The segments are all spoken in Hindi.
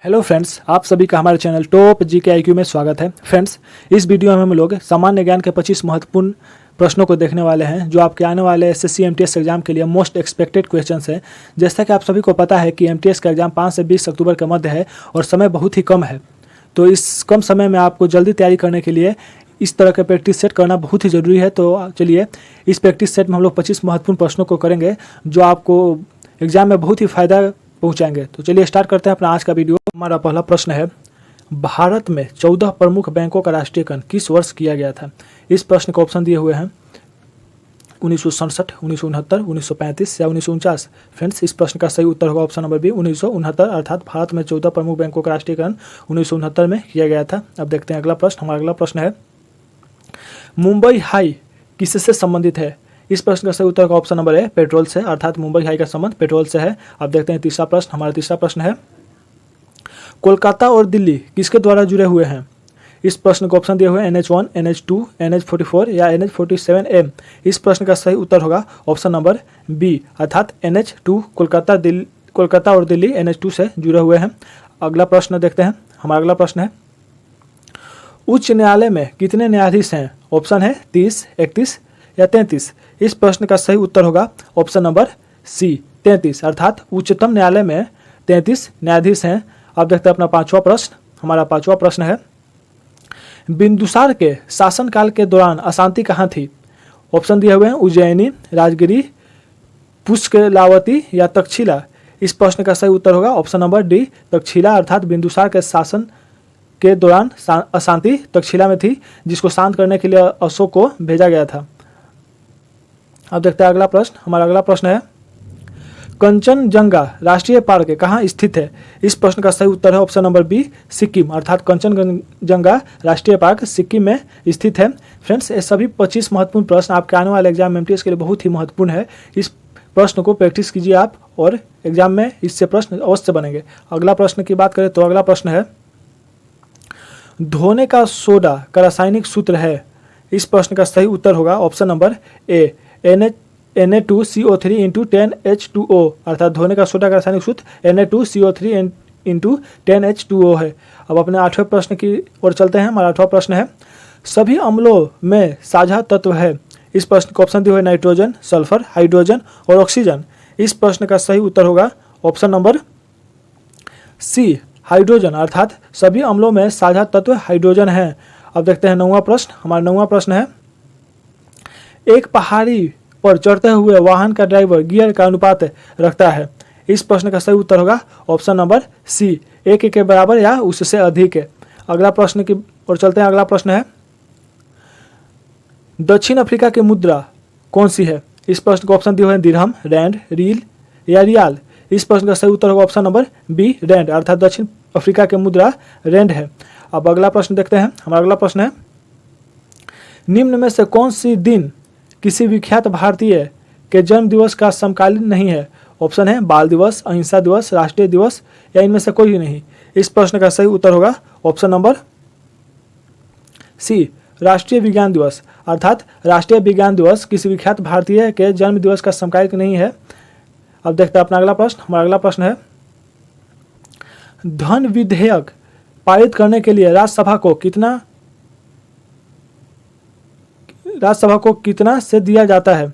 हेलो फ्रेंड्स, आप सभी का हमारे चैनल टॉप जीके आईक्यू में स्वागत है। फ्रेंड्स, इस वीडियो में हम लोग सामान्य ज्ञान के 25 महत्वपूर्ण प्रश्नों को देखने वाले हैं जो आपके आने वाले एसएससी एमटीएस एग्जाम के लिए मोस्ट एक्सपेक्टेड क्वेश्चंस हैं। जैसा कि आप सभी को पता है कि एमटीएस का एग्जाम 5 से 20 अक्टूबर के मध्य है और समय बहुत ही कम है। तो इस कम समय में आपको जल्दी तैयारी करने के लिए इस तरह का प्रैक्टिस सेट करना बहुत ही ज़रूरी है। तो चलिए, इस प्रैक्टिस सेट में हम लोग 25 महत्वपूर्ण प्रश्नों को करेंगे जो आपको एग्जाम में बहुत ही फ़ायदा पहुंचाएंगे। तो चलिए स्टार्ट करते हैं अपना आज का वीडियो। हमारा पहला प्रश्न है, भारत में 14 प्रमुख बैंकों का राष्ट्रीयकरण किस वर्ष किया गया था? इस प्रश्न के ऑप्शन दिए हुए हैं 1967, 1969, 1935 या 1949। फ्रेंड्स, इस प्रश्न का सही उत्तर होगा ऑप्शन नंबर बी 1969, अर्थात भारत में 14 प्रमुख बैंकों का राष्ट्रीयकरण 1969 में किया गया था। अब देखते हैं अगला प्रश्न। हमारा अगला प्रश्न है, मुंबई हाई किससे संबंधित है? इस प्रश्न का सही उत्तर का ऑप्शन नंबर है पेट्रोल से, अर्थात मुंबई हाई का संबंध पेट्रोल से है। अब देखते हैं तीसरा प्रश्न। हमारा तीसरा प्रश्न है, कोलकाता और दिल्ली किसके द्वारा जुड़े हुए हैं? इस प्रश्न को ऑप्शन दिए हुए हैं NH1, NH2, NH44 या NH47M। इस प्रश्न का सही उत्तर होगा ऑप्शन नंबर बी, अर्थात NH2। कोलकाता और दिल्ली NH2 से जुड़े हुए हैं। अगला प्रश्न देखते हैं। हमारा अगला प्रश्न है, उच्च न्यायालय में कितने न्यायाधीश हैं? ऑप्शन है 30, 31 या 33। इस प्रश्न का सही उत्तर होगा ऑप्शन नंबर सी 33, अर्थात उच्चतम न्यायालय में 33 न्यायाधीश हैं। अब देखते हैं अपना पांचवा प्रश्न। हमारा पांचवा प्रश्न है, बिंदुसार के शासनकाल के दौरान अशांति कहाँ थी? ऑप्शन दिए हुए हैं उज्जैनी, राजगिरी, पुष्कलावती या तक्षशिला। इस प्रश्न का सही उत्तर होगा ऑप्शन नंबर डी तक्षशिला, अर्थात बिंदुसार के शासन के दौरान अशांति तक्षशिला में थी, जिसको शांत करने के लिए अशोक को भेजा गया था। अब देखते हैं अगला प्रश्न। हमारा अगला प्रश्न है, कंचनजंगा राष्ट्रीय पार्क कहाँ स्थित है? इस प्रश्न का सही उत्तर है ऑप्शन नंबर बी सिक्किम, अर्थात कंचनजंगा राष्ट्रीय पार्क सिक्किम में स्थित है। फ्रेंड्स, ये सभी 25 महत्वपूर्ण प्रश्न आपके आने वाले एग्जाम एमटीएस के लिए बहुत ही महत्वपूर्ण है। इस प्रश्न को प्रैक्टिस कीजिए आप और एग्जाम में इससे प्रश्न अवश्य बनेंगे। अगला प्रश्न की बात करें तो अगला प्रश्न है, धोने का सोडा का रासायनिक सूत्र है? इस प्रश्न का सही उत्तर होगा option number A Na2CO3 into 10H2O, अर्थात धोने का सोडा का रासायनिक सूत्र Na2CO3 इंटू 10H2O है। अब अपने 8वें प्रश्न की ओर चलते हैं। हमारा 8वां प्रश्न है, सभी अम्लों में साझा तत्व है? इस प्रश्न को ऑप्शन दिए हुए नाइट्रोजन, सल्फर, हाइड्रोजन और ऑक्सीजन। इस प्रश्न का सही उत्तर होगा ऑप्शन नंबर सी हाइड्रोजन, अर्थात सभी अम्लों में साझा तत्व हाइड्रोजन है। अब देखते हैं 9वां प्रश्न। हमारा 9वां प्रश्न है, एक पहाड़ी पर चढ़ते हुए वाहन का ड्राइवर गियर का अनुपात रखता है? इस प्रश्न का सही उत्तर होगा ऑप्शन नंबर सी 1 के बराबर या उससे अधिक है। अगला प्रश्न की ओर चलते हैं। अगला प्रश्न है, दक्षिण अफ्रीका की मुद्रा कौन सी है? इस प्रश्न को ऑप्शन दिए हुए हैं दिरहम, रैंड, रील या रियाल। इस प्रश्न का सही उत्तर होगा ऑप्शन नंबर बी रैंड, अर्थात दक्षिण अफ्रीका की मुद्रा रैंड है। अब अगला प्रश्न देखते हैं। हमारा अगला प्रश्न है, निम्न में से कौन सी दिन किसी विख्यात भारतीय के जन्म दिवस का समकालीन नहीं है? ऑप्शन है बाल दिवस, अहिंसा दिवस, राष्ट्रीय दिवस या इनमें से कोई भी नहीं। इस प्रश्न का सही उत्तर होगा ऑप्शन नंबर सी राष्ट्रीय विज्ञान दिवस, अर्थात राष्ट्रीय विज्ञान दिवस किसी विख्यात भारतीय के जन्म दिवस का समकालीन नहीं है। अब देखते हैं अपना अगला प्रश्न। हमारा अगला प्रश्न है, धन विधेयक पारित करने के लिए राज्यसभा को कितना से दिया जाता है?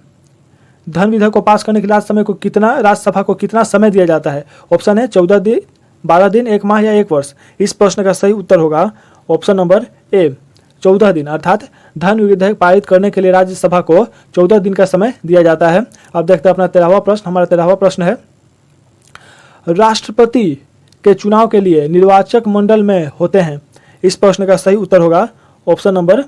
धन विधेयक को पास करने के लिए राज्यसभा को कितना समय दिया जाता है? ऑप्शन है 14 दिन, 12 दिन, 1 माह या 1 वर्ष। इस प्रश्न का सही उत्तर होगा ऑप्शन नंबर ए 14 दिन, अर्थात धन विधेयक पारित करने के लिए राज्यसभा को 14 दिन का समय दिया जाता है। अब देखते हैं अपना 13वां प्रश्न। हमारा 13वां प्रश्न है, राष्ट्रपति के चुनाव के लिए निर्वाचक मंडल में होते हैं? इस प्रश्न का सही उत्तर होगा ऑप्शन नंबर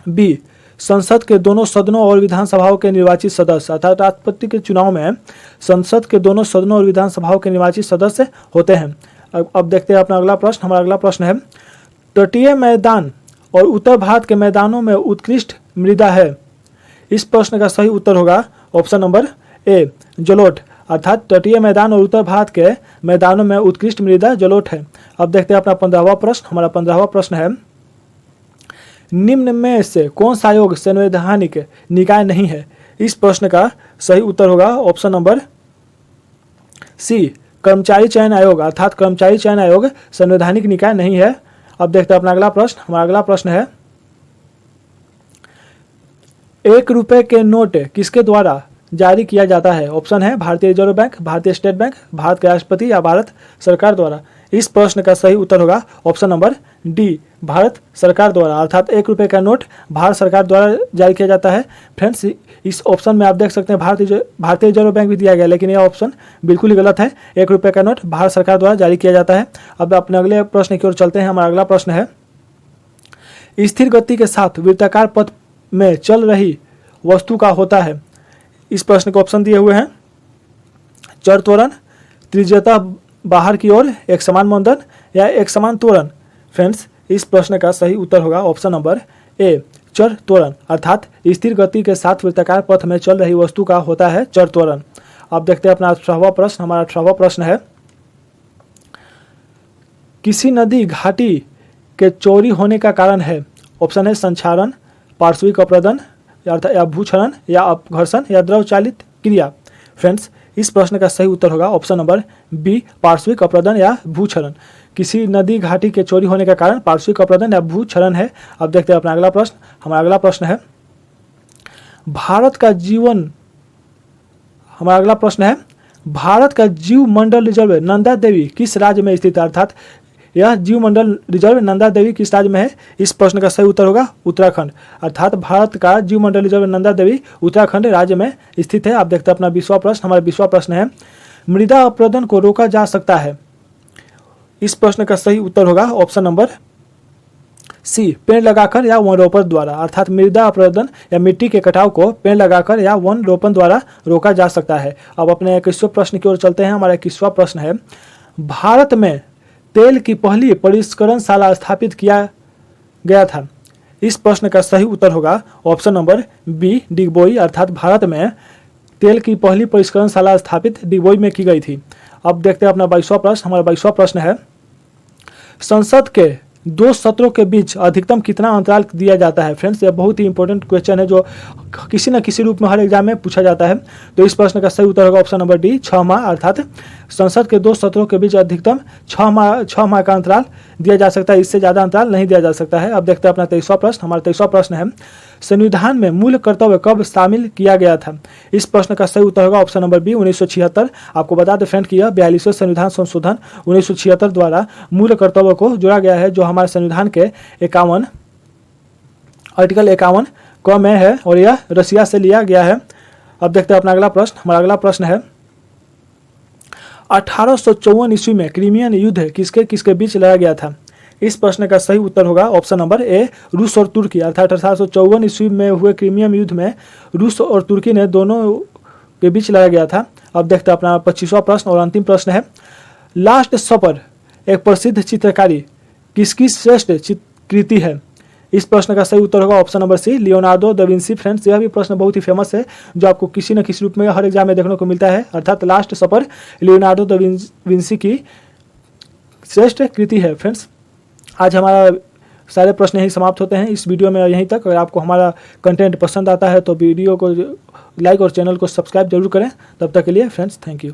बी संसद के दोनों सदनों और विधानसभाओं के निर्वाचित सदस्य, अर्थात राष्ट्रपति के चुनाव में संसद के दोनों सदनों और विधानसभाओं के निर्वाचित सदस्य होते हैं। अब देखते हैं अपना अगला प्रश्न। हमारा अगला प्रश्न है, तटीय मैदान और उत्तर भारत के मैदानों में उत्कृष्ट मृदा है? इस प्रश्न का सही उत्तर होगा ऑप्शन नंबर ए जलोढ़, अर्थात तटीय मैदान और उत्तर भारत के मैदानों में उत्कृष्ट मृदा जलोढ़ है। अब देखते हैं अपना 15वां प्रश्न। हमारा 15वां प्रश्न है, निम्न में से कौन सा आयोग संवैधानिक निकाय नहीं है? इस प्रश्न का सही उत्तर होगा ऑप्शन नंबर सी कर्मचारी चयन आयोग अर्थात कर्मचारी चयन आयोग संवैधानिक निकाय नहीं है। अब देखते हैं अपना अगला प्रश्न। हमारा अगला प्रश्न है, 1 रुपए के नोट किसके द्वारा जारी किया जाता है? ऑप्शन है भारतीय रिजर्व बैंक, भारतीय स्टेट बैंक, भारत के राष्ट्रपति या भारत सरकार द्वारा। इस प्रश्न का सही उत्तर होगा ऑप्शन नंबर डी, भारत सरकार द्वारा, अर्थात 1 रुपए का नोट भारत सरकार द्वारा जारी किया जाता है। फ्रेंड्स, इस ऑप्शन में आप देख सकते हैं भारतीय रिजर्व बैंक भी दिया गया, लेकिन यह ऑप्शन बिल्कुल ही गलत है। 1 रुपए का नोट भारत सरकार द्वारा जारी किया जाता है। अब अपने अगले प्रश्न की ओर चलते हैं। हमारा अगला प्रश्न है, स्थिर गति के साथ वृत्ताकार पथ में चल रही वस्तु का होता है। इस प्रश्न के ऑप्शन दिए हुए हैं, चर त्वरण, त्रिज्यता बाहर की ओर, एक समान मंदन या एक समान त्वरण। फ्रेंड्स, इस प्रश्न का सही उत्तर होगा ऑप्शन नंबर ए, चर त्वरण, अर्थात स्थिर गति के साथ वृत्ताकार पथ में चल रही वस्तु का होता है चर त्वरण। अब देखते हैं अपना 18वां प्रश्न। हमारा 18वां प्रश्न है, किसी नदी घाटी के चौड़ी होने का कारण है? ऑप्शन है संक्षारण, पार्श्विक अपरदन या भूक्षरण या अपघर्षण या द्रव चालित क्रिया। फ्रेंड्स, इस प्रश्न का सही उत्तर होगा ऑप्शन नंबर बी, पार्श्विक अपरदन या भूक्षरण। किसी नदी घाटी के चौड़ी होने का कारण पार्श्विक अपरदन या भूक्षरण है। अब देखते हैं अपना अगला प्रश्न। हमारा अगला प्रश्न है, हमारा अगला प्रश्न है, भारत का जीव मंडल रिजर्व नंदा देवी किस राज्य में स्थित है? अर्थात यह जीव मंडल रिजर्व नंदा देवी किस राज्य में है? इस प्रश्न का सही उत्तर होगा उत्तराखंड, अर्थात भारत का जीव मंडल रिजर्व नंदा देवी उत्तराखंड राज्य में स्थित है। आप देखते हैं अपना 20वां प्रश्न। हमारा 20वां प्रश्न है, मृदा अपरदन को रोका जा सकता है? इस प्रश्न का सही उत्तर होगा ऑप्शन नंबर सी, पेड़ लगाकर या वन रोपण द्वारा, अर्थात मृदा अपरदन या मिट्टी के कटाव को पेड़ लगाकर या वन रोपण द्वारा रोका जा सकता है। अब अपने 21वें प्रश्न की ओर चलते हैं। हमारा 21वां प्रश्न है, भारत में तेल की पहली परिष्करणशाला स्थापित किया गया था? इस प्रश्न का सही उत्तर होगा ऑप्शन नंबर बी, डिगबोई, अर्थात भारत में तेल की पहली परिष्करणशाला स्थापित डिगबोई में की गई थी। अब देखते हैं अपना 22वां प्रश्न। हमारा 22वां प्रश्न है, संसद के 2 सत्रों के बीच अधिकतम कितना अंतराल दिया जाता है? फ्रेंड्स, यह बहुत ही इंपॉर्टेंट क्वेश्चन है जो किसी न किसी रूप में हर एग्जाम में पूछा जाता है। तो इस प्रश्न का सही उत्तर होगा ऑप्शन नंबर डी, 6 माह, अर्थात संसद के 2 सत्रों के बीच अधिकतम 6 माह का अंतराल दिया जा सकता है, इससे ज़्यादा अंतराल नहीं दिया जा सकता है। अब देखते हैं अपना 23वां प्रश्न। हमारा 23वां प्रश्न है, संविधान में मूल कर्तव्य कब शामिल किया गया था? इस प्रश्न का सही उत्तर होगा ऑप्शन नंबर बी, 1976। आपको बता दें फ्रेंड कि यह 42वें संविधान संशोधन 1976 द्वारा मूल कर्तव्य को जोड़ा गया है, जो हमारे संविधान के 51 आर्टिकल 51 क में है और यह रसिया से लिया गया है। अब देखते हैं अपना अगला प्रश्न। हमारा अगला प्रश्न है, 1854 ईस्वी में क्रीमियन युद्ध किसके किसके बीच लड़ा गया था? इस प्रश्न का सही उत्तर होगा ऑप्शन नंबर ए, रूस और तुर्की, अर्थात 1854 ईस्वी में हुए क्रीमियन युद्ध में रूस और तुर्की ने दोनों के बीच लड़ा गया था। अब देखते हैं अपना 25वां प्रश्न और अंतिम प्रश्न है, लास्ट सपर एक प्रसिद्ध चित्रकारी किसकी श्रेष्ठ कृति है? इस प्रश्न का सही उत्तर होगा option number C, Leonardo da Vinci. Friends, यह भी प्रश्न बहुत ही फेमस है जो आपको किसी न किसी रूप में हर एग्जाम में देखने को मिलता है, अर्थात लास्ट सपर लियोनार्डो दा विंसी की श्रेष्ठ कृति है। फ्रेंड्स, आज हमारा सारे प्रश्न यहीं समाप्त होते हैं इस वीडियो में यहीं तक। अगर आपको हमारा कंटेंट पसंद आता है तो वीडियो को लाइक और चैनल को सब्सक्राइब जरूर करें। तब तक के लिए फ्रेंड्स, थैंक यू।